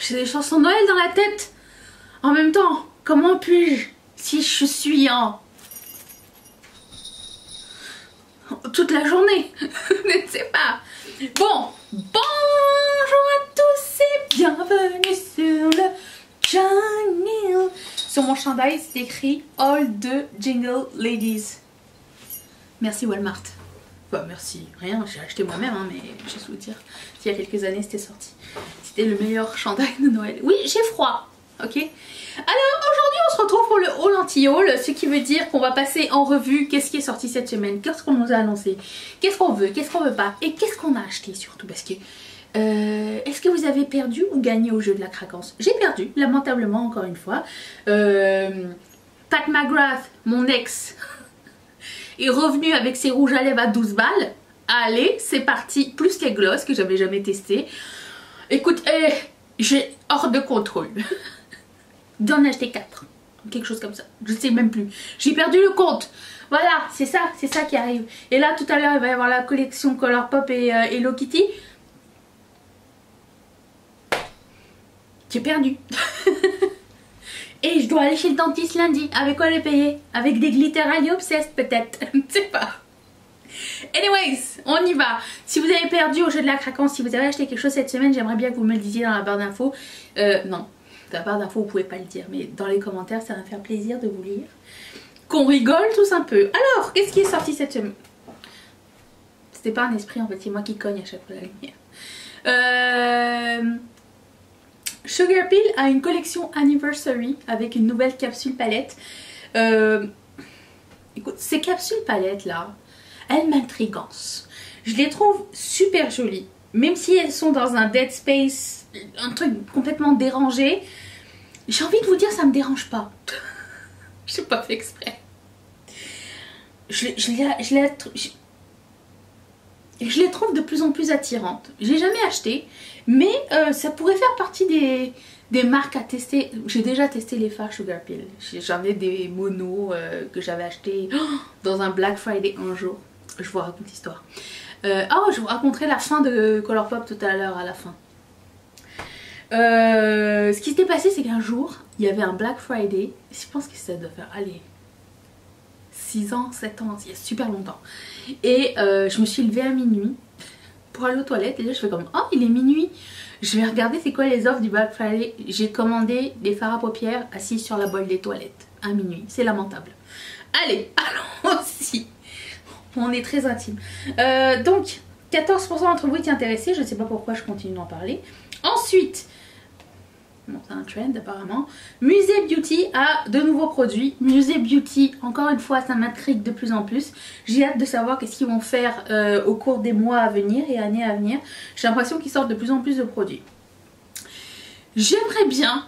j'ai des chansons de Noël dans la tête. En même temps, comment puis-je, si je suis en... toute la journée, je ne sais pas. Bon, bonjour à tous et bienvenue sur le Jungle. Sur mon chandail, c'est écrit All the Jingle Ladies. Merci Walmart. Bah merci, rien, j'ai acheté moi-même, hein, mais je vais vous dire, il y a quelques années c'était sorti. C'était le meilleur chandail de Noël. Oui, j'ai froid, ok. Alors aujourd'hui on se retrouve pour le haul anti-haul, ce qui veut dire qu'on va passer en revue qu'est-ce qui est sorti cette semaine, qu'est-ce qu'on nous a annoncé, qu'est-ce qu'on veut pas, et qu'est-ce qu'on a acheté surtout, parce que... est-ce que vous avez perdu ou gagné au jeu de la craquance? J'ai perdu, lamentablement encore une fois. Pat McGrath, mon ex... est revenu avec ses rouges à lèvres à 12 balles. Allez, c'est parti. Plus les gloss que j'avais jamais testé. Écoute, j'ai hors de contrôle. D'en acheter 4. Quelque chose comme ça. Je sais même plus. J'ai perdu le compte. Voilà, c'est ça qui arrive. Et là, tout à l'heure, il va y avoir la collection Colourpop et Hello Kitty. J'ai perdu. Et je dois aller chez le dentiste lundi. Avec quoi les payer? Avec des glitters Ali Obsessed peut-être. Je ne sais pas. Anyways, on y va. Si vous avez perdu au jeu de la craquance, si vous avez acheté quelque chose cette semaine, j'aimerais bien que vous me le disiez dans la barre d'infos. Non, dans la barre d'infos vous pouvez pas le dire, mais dans les commentaires ça va me faire plaisir de vous lire. Qu'on rigole tous un peu. Alors, qu'est-ce qui est sorti cette semaine? C'était pas un esprit en fait, c'est moi qui cogne à chaque fois la lumière. Sugar Pill a une collection Anniversary avec une nouvelle capsule palette. Écoute, ces capsules palettes là, elles m'intriguent. Je les trouve super jolies. Même si elles sont dans un dead space, un truc complètement dérangé, j'ai envie de vous dire ça me dérange pas. J'ai pas fait exprès. Je les trouve de plus en plus attirantes. J'ai jamais acheté, mais ça pourrait faire partie des marques à tester. J'ai déjà testé les fards Sugar Pill. J'en ai des monos que j'avais acheté dans un Black Friday un jour. Je vous raconte l'histoire. Je vous raconterai la fin de Colourpop tout à l'heure à la fin. Ce qui s'était passé, c'est qu'un jour, il y avait un Black Friday. Je pense que ça doit faire, allez, 6 ans, 7 ans, il y a super longtemps. Et je me suis levée à minuit pour aller aux toilettes. Et là je fais comme, oh il est minuit, je vais regarder c'est quoi les offres du Black Friday. J'ai commandé des fards à paupières assis sur la boîte des toilettes à minuit. C'est lamentable. Allez, allons-y. On est très intime. Donc 14% d'entre vous étaient intéressés. Je ne sais pas pourquoi je continue d'en parler. Ensuite, bon, c'est un trend apparemment. Musée Beauty a de nouveaux produits. Musée Beauty, encore une fois, ça m'intrigue de plus en plus. J'ai hâte de savoir qu'est-ce qu'ils vont faire au cours des mois à venir et années à venir. J'ai l'impression qu'ils sortent de plus en plus de produits. J'aimerais bien,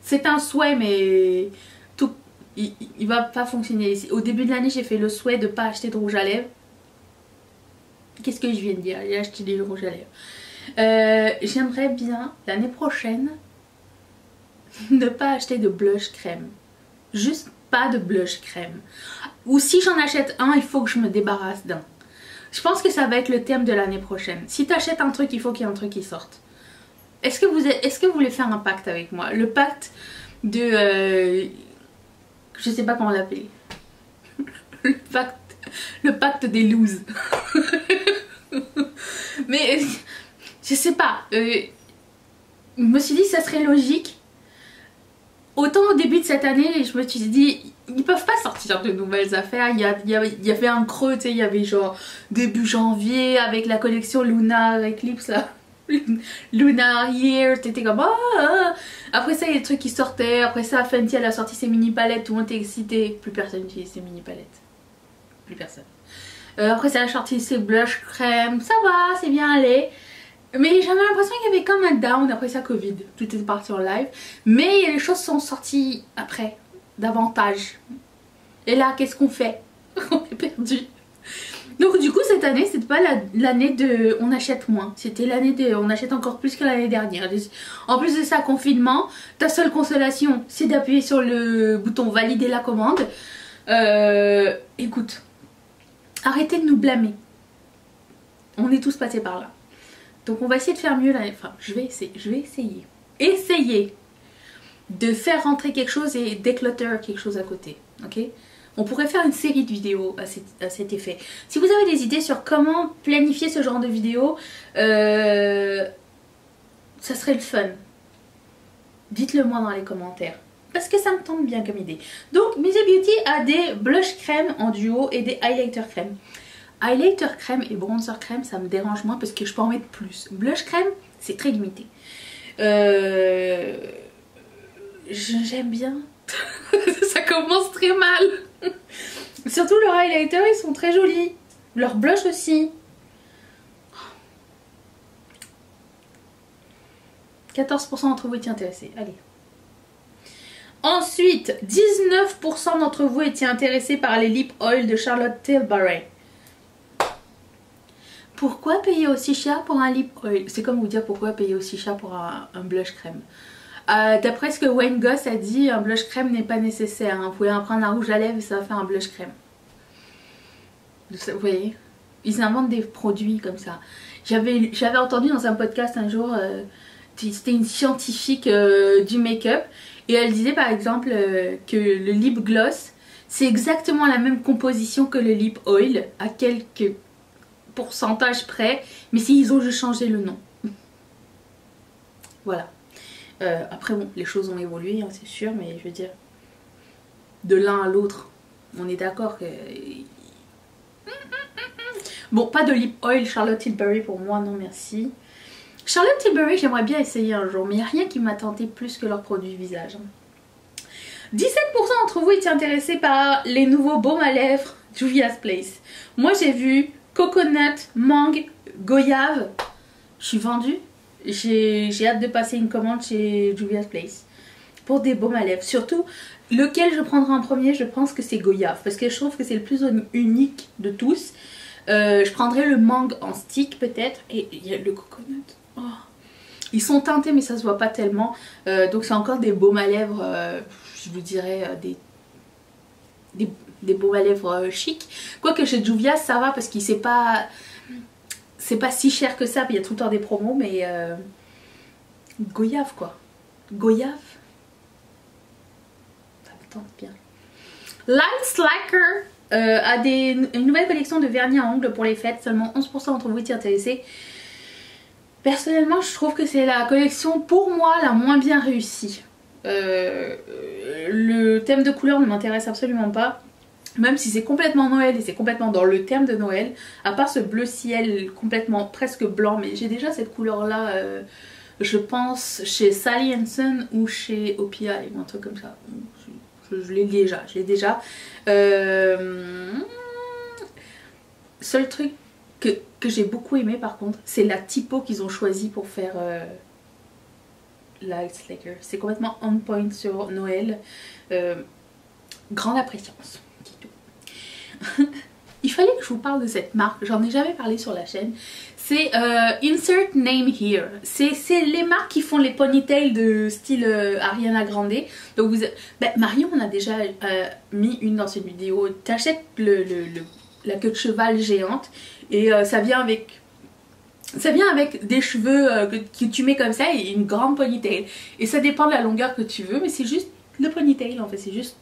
c'est un souhait mais tout, il va pas fonctionner. Au début de l'année j'ai fait le souhait de ne pas acheter de rouge à lèvres. Qu'est-ce que je viens de dire? J'ai acheté des rouges à lèvres. J'aimerais bien l'année prochaine ne pas acheter de blush crème. Juste pas de blush crème. Ou si j'en achète un, il faut que je me débarrasse d'un. Je pense que ça va être le thème de l'année prochaine. Si tu achètes un truc, il faut qu'il y ait un truc qui sorte. Est-ce que vous voulez faire un pacte avec moi? Le pacte de... je sais pas comment l'appeler. Le pacte des looses. Mais je sais pas. Je me suis dit que ça serait logique. Autant au début de cette année, je me suis dit, ils peuvent pas sortir de nouvelles affaires. Il y avait un creux, tu sais, il y avait genre début janvier avec la collection Lunar Eclipse là. Lunar Year, t'étais comme Après ça il y a des trucs qui sortaient. Après ça Fenty elle a sorti ses mini palettes, tout le monde était excité. Plus personne utilise ses mini palettes. Plus personne. Après ça a sorti ses blush crème. Ça va, c'est bien allé. Mais j'avais l'impression qu'il y avait comme un down après ça Covid. Tout était parti en live. Mais les choses sont sorties après. Davantage. Et là qu'est-ce qu'on fait? On est perdu. Donc du coup cette année c'était pas l'année de on achète moins, c'était l'année de on achète encore plus que l'année dernière. En plus de ça, confinement, ta seule consolation c'est d'appuyer sur le bouton valider la commande. Écoute, arrêtez de nous blâmer. On est tous passés par là. Donc on va essayer de faire mieux là. Enfin, je vais essayer. Essayer de faire rentrer quelque chose et déclutter quelque chose à côté. Ok? On pourrait faire une série de vidéos à cet effet. Si vous avez des idées sur comment planifier ce genre de vidéos, ça serait le fun. Dites-le moi dans les commentaires. Parce que ça me tente bien comme idée. Donc, Mize Beauty a des blush crème en duo et des highlighter crème. Highlighter crème et bronzer crème, ça me dérange moins parce que je peux en mettre plus. Blush crème, c'est très limité. J'aime bien. Ça commence très mal. Surtout leurs highlighters, ils sont très jolis. Leurs blush aussi. 14% d'entre vous étiez intéressés. Allez. Ensuite, 19% d'entre vous étiez intéressés par les lip oil de Charlotte Tilbury. Pourquoi payer aussi cher pour un lip oil? C'est comme vous dire pourquoi payer aussi cher pour un blush crème. D'après ce que Wayne Goss a dit, un blush crème n'est pas nécessaire. Vous pouvez en prendre un rouge à lèvres et ça va faire un blush crème. Vous voyez? Ils inventent des produits comme ça. J'avais entendu dans un podcast un jour, c'était une scientifique du make-up. Et elle disait par exemple que le lip gloss, c'est exactement la même composition que le lip oil, à quelques pourcentages près, mais s'ils ont juste changé le nom. Voilà. Après bon, les choses ont évolué, hein, c'est sûr, mais je veux dire, de l'un à l'autre, on est d'accord que... Bon, pas de lip oil Charlotte Tilbury pour moi, non merci. Charlotte Tilbury, j'aimerais bien essayer un jour, mais il n'y a rien qui m'a tenté plus que leurs produits visage. 17% d'entre vous étaient intéressés par les nouveaux baumes à lèvres Juvia's Place. Moi j'ai vu coconut, mangue, goyave. Je suis vendue. J'ai hâte de passer une commande chez Juvia's Place pour des baumes à lèvres. Surtout, lequel je prendrai en premier, je pense que c'est goyave. Parce que je trouve que c'est le plus unique de tous. Je prendrai le mangue en stick peut-être. Et il y a le coconut. Oh. Ils sont teintés mais ça se voit pas tellement. Donc c'est encore des baumes à lèvres, je vous dirais des baumes à lèvres chic. Quoique chez Juvia's ça va parce qu'il c'est pas si cher que ça. Il y a tout le temps des promos mais goyave quoi. Goyave. Ça me tente bien. Line Slacker a une nouvelle collection de vernis à ongles pour les fêtes. Seulement 11% d'entre vous étaient intéressés. Personnellement, je trouve que c'est la collection pour moi la moins bien réussie. Le thème de couleur ne m'intéresse absolument pas. Même si c'est complètement Noël et c'est complètement dans le thème de Noël. À part ce bleu ciel complètement presque blanc. Mais j'ai déjà cette couleur là, je pense, chez Sally Hansen ou chez OPI ou un truc comme ça. Je l'ai déjà. Seul truc que j'ai beaucoup aimé par contre, c'est la typo qu'ils ont choisi pour faire Light Slacker. C'est complètement on point sur Noël. Grande appréciation. Il fallait que je vous parle de cette marque, j'en ai jamais parlé sur la chaîne. C'est Insert Name Here. C'est les marques qui font les ponytails de style Ariana Grande. Donc Marion on a déjà mis une dans cette vidéo. T'achètes la queue de cheval géante et ça vient avec des cheveux que tu mets comme ça et une grande ponytail. Et ça dépend de la longueur que tu veux, mais c'est juste le ponytail en fait, c'est juste...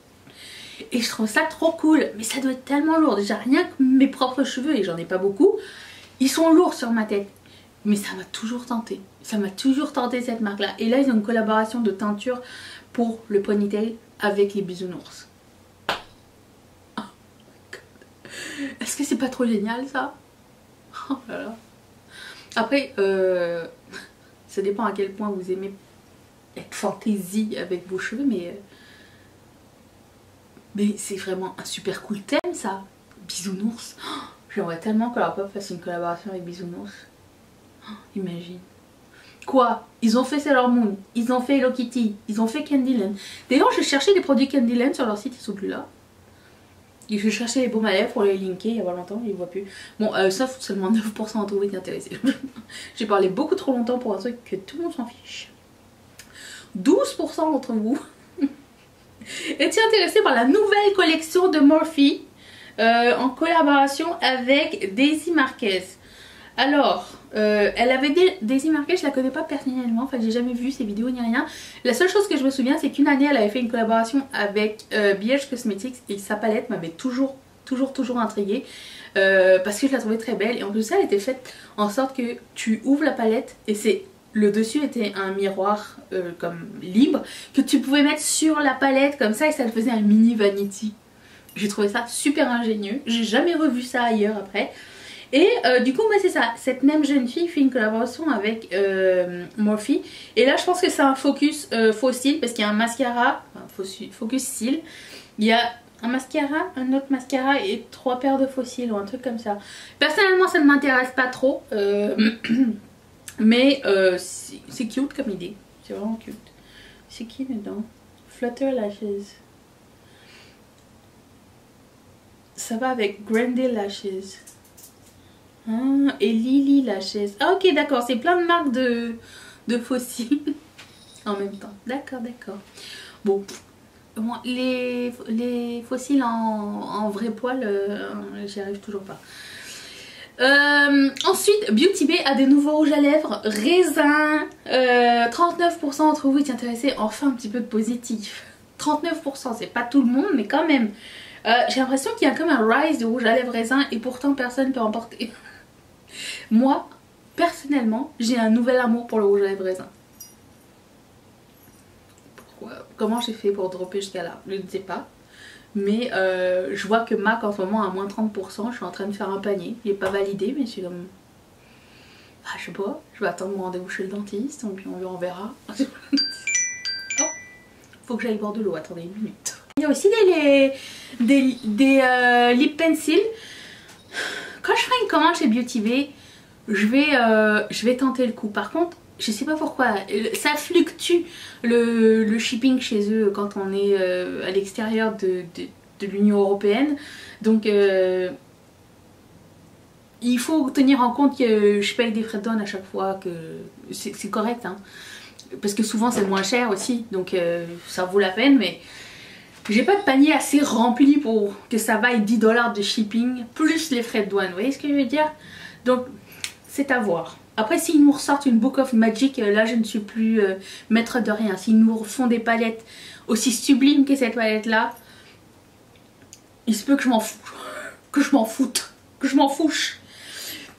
Et je trouve ça trop cool, mais ça doit être tellement lourd. Déjà rien que mes propres cheveux, et j'en ai pas beaucoup, ils sont lourds sur ma tête. Mais ça m'a toujours tenté. Ça m'a toujours tenté cette marque là. Et là ils ont une collaboration de teinture pour le ponytail avec les bisounours. Oh my god. Est-ce que c'est pas trop génial ça? Oh là là. Après, ça dépend à quel point vous aimez être fantaisie avec vos cheveux, mais c'est vraiment un super cool thème ça. Bisounours. Oh, j'aimerais tellement que leur pop fasse une collaboration avec Bisounours. Oh, imagine. Quoi? Ils ont fait Sailor Moon, ils ont fait Hello Kitty, ils ont fait Candyland. D'ailleurs, je cherchais des produits Candyland sur leur site, ils sont plus là. Et je cherchais les baumes à lèvres pour les linker il y a pas longtemps, je les vois plus. Bon, sauf seulement 9% d'entre vous étaient intéressés. J'ai parlé beaucoup trop longtemps pour un truc que tout le monde s'en fiche. 12% d'entre vous étiez intéressés par la nouvelle collection de Morphe en collaboration avec Daisy Marquez. Alors, elle avait démarqué, je la connais pas personnellement, enfin j'ai jamais vu ses vidéos ni rien. La seule chose que je me souviens, c'est qu'une année elle avait fait une collaboration avec BH Cosmetics et sa palette m'avait toujours intriguée parce que je la trouvais très belle. Et en plus ça, elle était faite en sorte que tu ouvres la palette et le dessus était un miroir comme libre que tu pouvais mettre sur la palette comme ça et ça te faisait un mini vanity. J'ai trouvé ça super ingénieux, j'ai jamais revu ça ailleurs après. Et du coup moi c'est ça, cette même jeune fille fait une collaboration avec Morphe. Et là je pense que c'est un focus faux cils parce qu'il y a un mascara, enfin, focus cils. Il y a un mascara, un autre mascara et 3 paires de faux cils ou un truc comme ça. Personnellement ça ne m'intéresse pas trop, mais c'est cute comme idée, c'est vraiment cute. C'est qui dedans? Flutter Lashes. Ça va avec Grande Lashes. Ah, et Lily Lashes. Ah ok d'accord, c'est plein de marques de faux cils en même temps. D'accord, d'accord. Bon, les faux cils en vrai poil, j'y arrive toujours pas. Ensuite, Beauty Bay a des nouveaux rouges à lèvres raisin. 39% d'entre vous étaient intéressés. Enfin un petit peu de positif. 39%, c'est pas tout le monde, mais quand même. J'ai l'impression qu'il y a comme un rise de rouge à lèvres raisin et pourtant personne ne peut en porter. Moi, personnellement, j'ai un nouvel amour pour le rouge à lèvres raisin. Pourquoi? Comment j'ai fait pour dropper jusqu'à là? Je ne sais pas. Mais je vois que MAC en ce moment a moins 30%. Je suis en train de faire un panier. Il n'est pas validé, mais je suis comme... Ah, je sais pas. Je vais attendre mon rendez-vous chez le dentiste. Et puis on verra. Oh, faut que j'aille boire de l'eau. Attendez une minute. Il y a aussi des lip pencils. Quand je ferai une commande chez Beauty Bay, je vais tenter le coup. Par contre, je sais pas pourquoi, ça fluctue le shipping chez eux quand on est à l'extérieur de l'Union Européenne. Donc il faut tenir en compte que je paye des frais de douane à chaque fois, que c'est correct, hein. Parce que souvent c'est moins cher aussi, donc ça vaut la peine, mais j'ai pas de panier assez rempli pour que ça vaille 10 $ de shipping, plus les frais de douane, vous voyez ce que je veux dire? Donc c'est à voir. Après s'ils nous ressortent une Book of Magic, là je ne suis plus maître de rien. S'ils nous refont des palettes aussi sublimes que cette palette là, il se peut que je m'en fous. Que je m'en foute. Que je m'en fouche.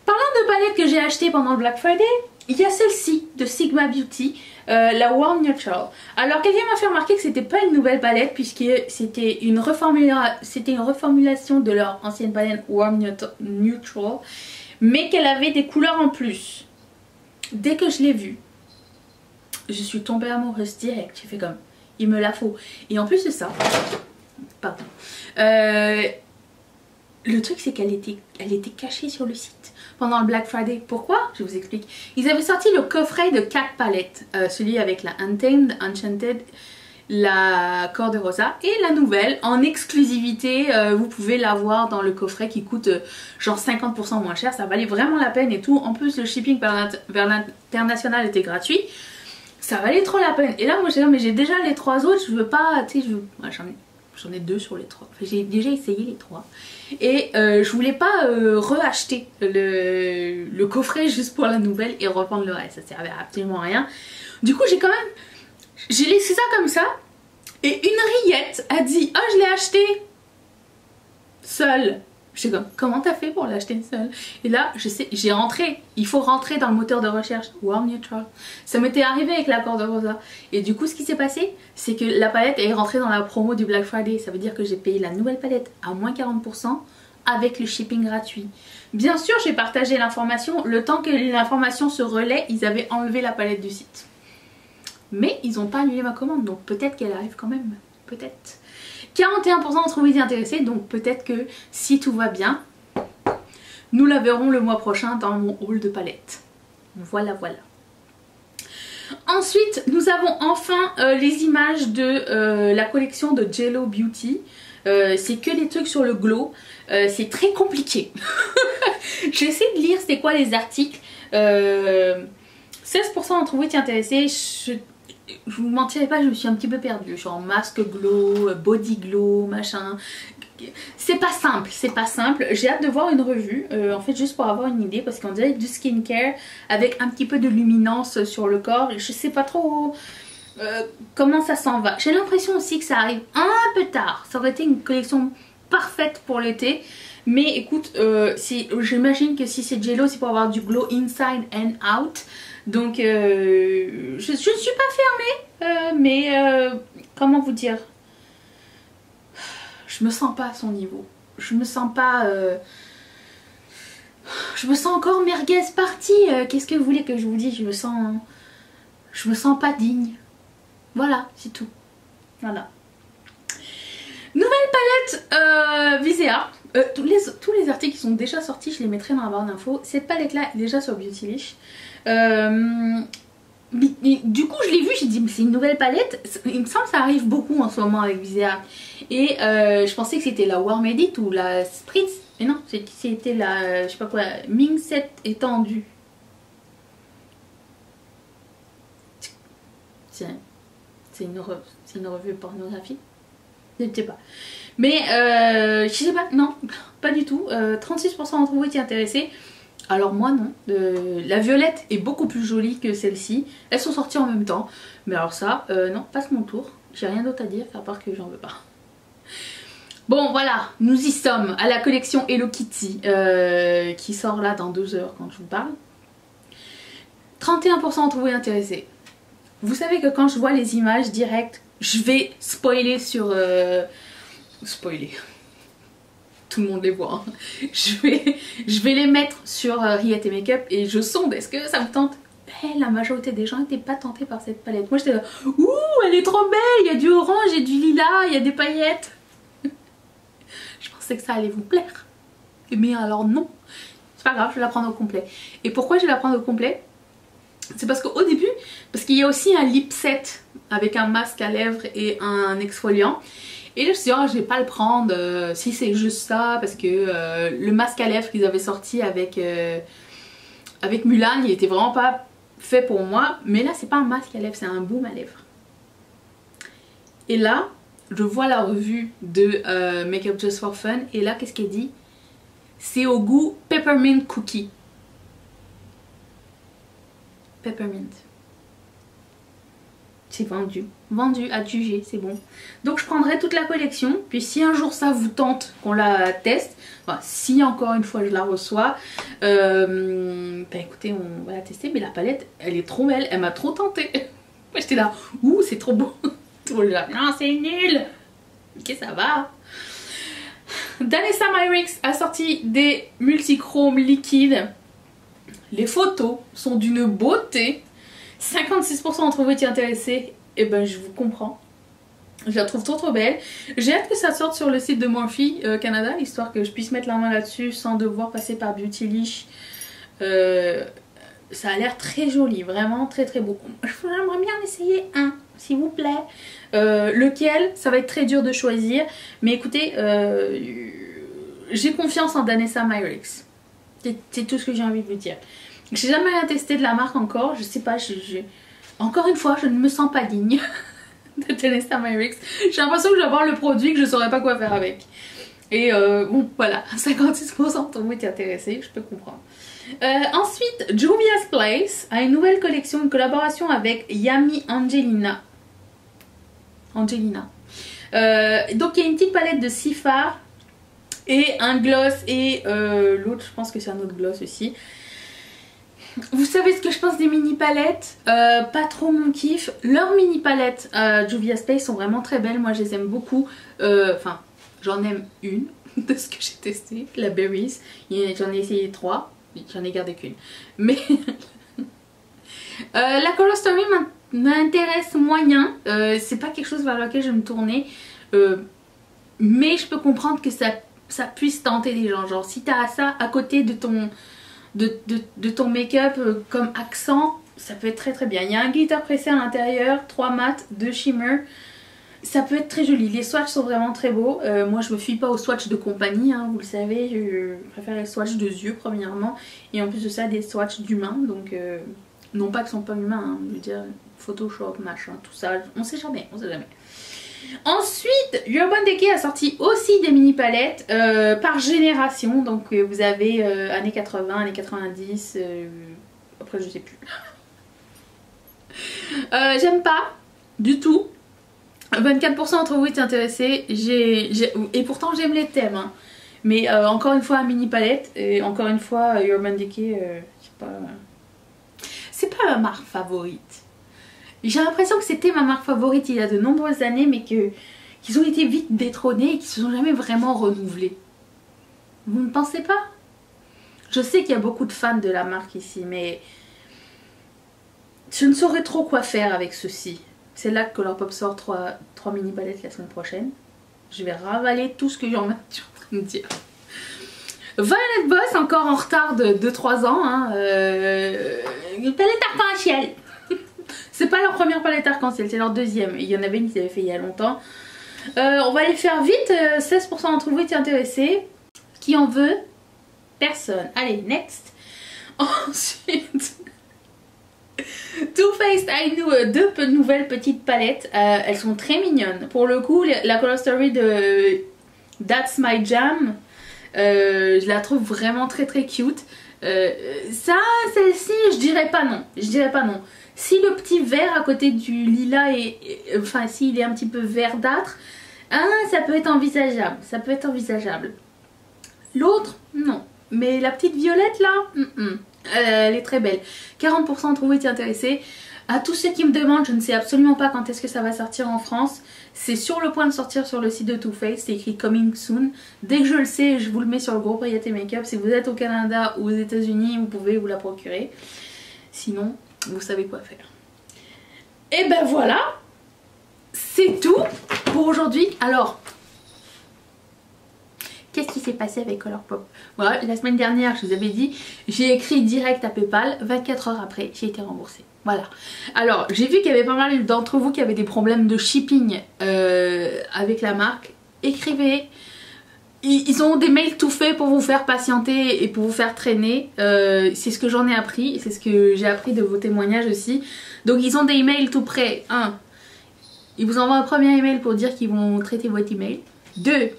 Parlant de palettes que j'ai achetées pendant le Black Friday, il y a celle-ci de Sigma Beauty, la Warm Neutral. Alors quelqu'un m'a fait remarquer que c'était pas une nouvelle palette puisque c'était une reformulation de leur ancienne palette Warm Neutral, mais qu'elle avait des couleurs en plus. Dès que je l'ai vue, je suis tombée amoureuse direct. J'ai fait comme, il me la faut. Et en plus de ça, pardon, le truc c'est qu'elle était cachée sur le site pendant le Black Friday. Pourquoi? Je vous explique. Ils avaient sorti le coffret de 4 palettes. Celui avec la Untamed, Enchanted, la Cor de Rosa et la nouvelle en exclusivité. Vous pouvez l'avoir dans le coffret qui coûte genre 50% moins cher. Ça valait vraiment la peine et tout. En plus le shipping vers l'international était gratuit. Ça valait trop la peine. Et là moi j'ai dit mais j'ai déjà les 3 autres. Je veux pas, tu sais, ouais, j'en ai 2 sur les 3. Enfin, j'ai déjà essayé les 3. Et je voulais pas reacheter le coffret juste pour la nouvelle et reprendre le reste. Ça servait à absolument rien. Du coup j'ai laissé ça comme ça. Et une rillette a dit, ah je l'ai acheté seule. Je sais comment t'as fait pour l'acheter seule? Et là je sais, j'ai rentré. Il faut rentrer dans le moteur de recherche Warm Neutral. Ça m'était arrivé avec la Cor de Rosa. Et du coup ce qui s'est passé, c'est que la palette est rentrée dans la promo du Black Friday. Ça veut dire que j'ai payé la nouvelle palette à moins 40% avec le shipping gratuit. Bien sûr j'ai partagé l'information. Le temps que l'information se relaie, ils avaient enlevé la palette du site. Mais ils n'ont pas annulé ma commande, donc peut-être qu'elle arrive quand même. Peut-être. 41% d'entre vous étaient intéressés, donc peut-être que si tout va bien, nous la verrons le mois prochain dans mon haul de palettes. Voilà, voilà. Ensuite, nous avons enfin les images de la collection de Jello Beauty. C'est que des trucs sur le glow. C'est très compliqué. J'ai essayé de lire c'était quoi les articles. 16% d'entre vous étaient intéressés. Je vous mentirai pas, je me suis un petit peu perdue. Genre masque glow, body glow, machin. c'est pas simple, c'est pas simple. J'ai hâte de voir une revue, en fait juste pour avoir une idée, parce qu'on dirait du skincare avec un petit peu de luminance sur le corps. Et je sais pas trop comment ça s'en va. J'ai l'impression aussi que ça arrive un peu tard. Ça aurait été une collection parfaite pour l'été. Mais écoute, j'imagine que si c'est Jello, c'est pour avoir du glow inside and out. Donc je ne suis pas fermée, mais comment vous dire, je me sens pas à son niveau. Je me sens pas... je me sens encore merguez partie. Qu'est-ce que vous voulez que je vous dise? Je me sens pas digne. Voilà, c'est tout. Voilà. Nouvelle palette Visea. Tous les articles qui sont déjà sortis, je les mettrai dans la barre d'infos. Cette palette là est déjà sur Beautylish. Du coup je l'ai vue, j'ai dit mais c'est une nouvelle palette. Il me semble que ça arrive beaucoup en ce moment avec Visea. Et je pensais que c'était la Warm Edit ou la Spritz. Mais non, c'était la, je sais pas quoi, Ming 7 étendue. C'est une revue pornographique. Je ne sais pas. Mais je sais pas, non, pas du tout. 36% d'entre vous étaient intéressés. Alors moi non. La violette est beaucoup plus jolie que celle-ci. Elles sont sorties en même temps. Mais alors ça, non, passe mon tour. J'ai rien d'autre à dire à part que j'en veux pas. Bon voilà, nous y sommes à la collection Hello Kitty qui sort là dans 2 heures quand je vous parle. 31% d'entre vous est intéressés. Vous savez que quand je vois les images directes, je vais spoiler sur... spoiler. Tout le monde les voit. Hein. Je vais les mettre sur Riette et Makeup et je sonde. Est-ce que ça me tente? Hey, la majorité des gens n'étaient pas tentés par cette palette. Moi j'étais là, ouh, elle est trop belle. Il y a du orange et du lilas, il y a des paillettes. Je pensais que ça allait vous plaire. Mais alors non. C'est pas grave, je vais la prendre au complet. Et pourquoi je vais la prendre au complet? C'est parce qu'au début, parce qu'il y a aussi un lip set avec un masque à lèvres et un exfoliant. Et là je me suis dit, oh, je vais pas le prendre si c'est juste ça, parce que le masque à lèvres qu'ils avaient sorti avec Mulan, il était vraiment pas fait pour moi. Mais là c'est pas un masque à lèvres, c'est un baume à lèvres. Et là, je vois la revue de Makeup Just for Fun, et là qu'est-ce qu'elle dit? C'est au goût Peppermint Cookie. Peppermint. C'est vendu. Vendu à juger, c'est bon. Donc je prendrai toute la collection. Puis si un jour ça vous tente qu'on la teste, enfin, si encore une fois je la reçois, ben écoutez, on va la tester. Mais la palette, elle est trop belle. Elle m'a trop tentée. Moi j'étais là, ouh c'est trop beau. Non c'est nul. Ok ça va. Danessa Myricks a sorti des multichromes liquides. Les photos sont d'une beauté. 56% d'entre vous étaient intéressés. Et ben je vous comprends. Je la trouve trop belle. J'ai hâte que ça sorte sur le site de Morphe Canada, histoire que je puisse mettre la main là-dessus sans devoir passer par Beautylish. Ça a l'air très joli, vraiment très beau. J'aimerais bien en essayer un, s'il vous plaît. Lequel, ça va être très dur de choisir. Mais écoutez, j'ai confiance en Danessa Myricks. C'est tout ce que j'ai envie de vous dire. J'ai jamais rien testé de la marque encore. Je sais pas, encore une fois, je ne me sens pas digne de Danessa Myricks. J'ai l'impression que je vais avoir le produit que je saurais pas quoi faire avec. Et bon, voilà, 56% d'entre vous étaient intéressés, je peux comprendre. Ensuite, Juvia's Place a une nouvelle collection, une collaboration avec Yami Angelina. Donc il y a une petite palette de 6 fards et un gloss et l'autre je pense que c'est un autre gloss aussi. Vous savez ce que je pense des mini palettes, pas trop mon kiff. Leurs mini palettes Juvia's Place sont vraiment très belles, moi je les aime beaucoup. Enfin j'en aime une de ce que j'ai testé, la Berries. J'en ai essayé 3, j'en ai gardé qu'une. Mais la Color Story m'intéresse moyen, c'est pas quelque chose vers lequel je vais me tourner. Mais je peux comprendre que ça puisse tenter les gens. Genre si t'as ça à côté de ton make-up comme accent, ça peut être très bien. Il y a un glitter pressé à l'intérieur, 3 mat, 2 shimmer. Ça peut être très joli. Les swatchs sont vraiment très beaux. Moi je me fie pas aux swatchs de compagnie, hein, vous le savez. Je préfère les swatchs de yeux premièrement. Et en plus de ça des swatchs d'humains. Donc non pas qu'ils sont pas humains, hein, je veux dire Photoshop, machin, tout ça. On sait jamais, on sait jamais. Ensuite, Urban Decay a sorti aussi des mini palettes par génération. Donc vous avez années 80, années 90, après je sais plus. J'aime pas du tout. 24% d'entre vous étaient intéressés. Et pourtant j'aime les thèmes. Hein. Mais encore une fois, mini palette. Et encore une fois, Urban Decay, c'est pas ma marque favorite. J'ai l'impression que c'était ma marque favorite il y a de nombreuses années, mais qu'ils ont été vite détrônés et qu'ils se sont jamais vraiment renouvelés. Vous ne pensez pas? Je sais qu'il y a beaucoup de fans de la marque ici, mais je ne saurais trop quoi faire avec ceci. C'est là que Colourpop sort 3 mini palettes la semaine prochaine. Je vais ravaler tout ce que j'en ai en train de dire. Violet Voss, encore en retard de 2-3 ans. Hein, une palette arc-en-ciel. C'est pas leur première palette arc-en-ciel, c'est leur deuxième. Il y en avait une qu'ils avaient fait il y a longtemps. On va les faire vite. 16% d'entre vous étaient intéressés. Qui en veut? Personne. Allez, next. Ensuite, Too Faced a deux nouvelles petites palettes. Elles sont très mignonnes. Pour le coup, la color story de That's My Jam, je la trouve vraiment très cute. Celle-ci, je dirais pas non. Je dirais pas non. Si le petit vert à côté du lilas est, enfin s'il est un petit peu verdâtre, hein, ça peut être envisageable. Ça peut être envisageable. L'autre, non. Mais la petite violette là, elle est très belle. 40% d'entre vous étaient intéressés. À tous ceux qui me demandent, je ne sais absolument pas quand est-ce que ça va sortir en France. C'est sur le point de sortir sur le site de Too Faced. C'est écrit Coming Soon. Dès que je le sais, je vous le mets sur le groupe Riette Makeup. Si vous êtes au Canada ou aux États-Unis, vous pouvez vous la procurer. Sinon, vous savez quoi faire. Et ben voilà, c'est tout pour aujourd'hui. Alors, qu'est-ce qui s'est passé avec Colourpop? Voilà, la semaine dernière, je vous avais dit, j'ai écrit direct à PayPal. 24 heures après, j'ai été remboursée. Voilà. Alors, j'ai vu qu'il y avait pas mal d'entre vous qui avaient des problèmes de shipping avec la marque. Écrivez. Ils ont des mails tout faits pour vous faire patienter et pour vous faire traîner. C'est ce que j'en ai appris. C'est ce que j'ai appris de vos témoignages aussi. Donc ils ont des emails tout prêts. 1. Ils vous envoient un premier email pour dire qu'ils vont traiter votre email. 2.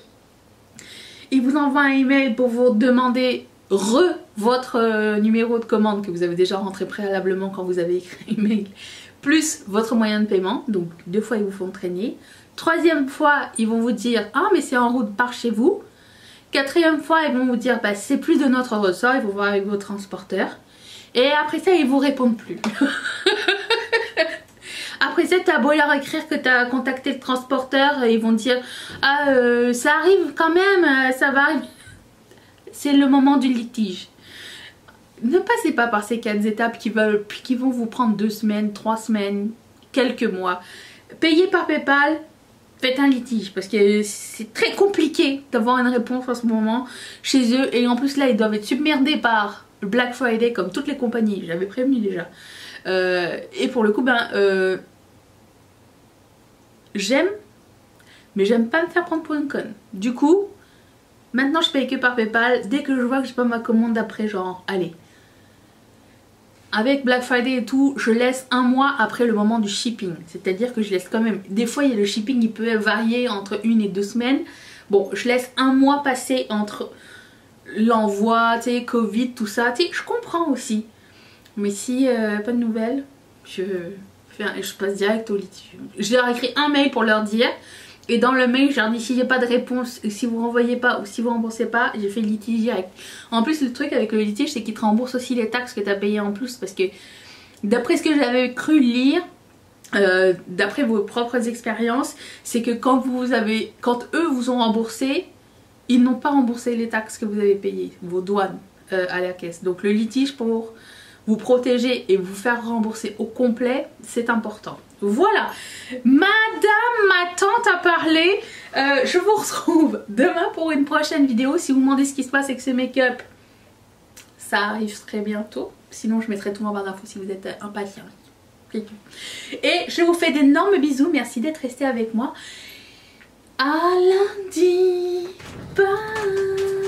Ils vous envoient un email pour vous demander votre numéro de commande que vous avez déjà rentré préalablement quand vous avez écrit l'email. Plus votre moyen de paiement. Donc 2 fois ils vous font traîner. 3e fois ils vont vous dire ah mais c'est en route par chez vous. 4e fois ils vont vous dire bah c'est plus de notre ressort, il faut voir avec vos transporteurs. Et après ça ils vous répondent plus. Après ça t'as beau leur écrire que t'as contacté le transporteur, ils vont dire ah ça arrive quand même, ça va arriver. C'est le moment du litige. Ne passez pas par ces 4 étapes qui vont vous prendre 2 semaines, 3 semaines, quelques mois. Payez par PayPal. Faites un litige parce que c'est très compliqué d'avoir une réponse en ce moment chez eux. Et en plus là ils doivent être submergés par le Black Friday comme toutes les compagnies. J'avais prévenu déjà. Et pour le coup j'aime, mais j'aime pas me faire prendre pour une conne. Du coup maintenant je paye que par PayPal. Dès que je vois que j'ai pas ma commande après, genre allez. Avec Black Friday et tout, je laisse 1 mois après le moment du shipping. C'est-à-dire que je laisse quand même... Des fois, le shipping, il peut varier entre 1 et 2 semaines. Bon, je laisse 1 mois passer entre l'envoi, tu sais, Covid, tout ça. Tu sais, je comprends aussi. Mais si pas de nouvelles, je passe direct au litige. Je leur écris un mail pour leur dire... Et dans le mail, je leur dis si j'ai pas de réponse, si vous renvoyez pas ou si vous remboursez pas, j'ai fait le litige direct. En plus, le truc avec le litige, c'est qu'ils te remboursent aussi les taxes que tu as payées en plus. Parce que d'après ce que j'avais cru lire, d'après vos propres expériences, c'est que quand eux vous ont remboursé, ils n'ont pas remboursé les taxes que vous avez payées, vos douanes à la caisse. Donc le litige pour vous protéger et vous faire rembourser au complet, c'est important. Voilà, madame, ma tante a parlé. Je vous retrouve demain pour une prochaine vidéo. Si vous me demandez ce qui se passe avec ce make-up, ça arrive très bientôt. Sinon, je mettrai tout en barre d'infos si vous êtes impatient. Et je vous fais d'énormes bisous. Merci d'être resté avec moi. À lundi. Bye.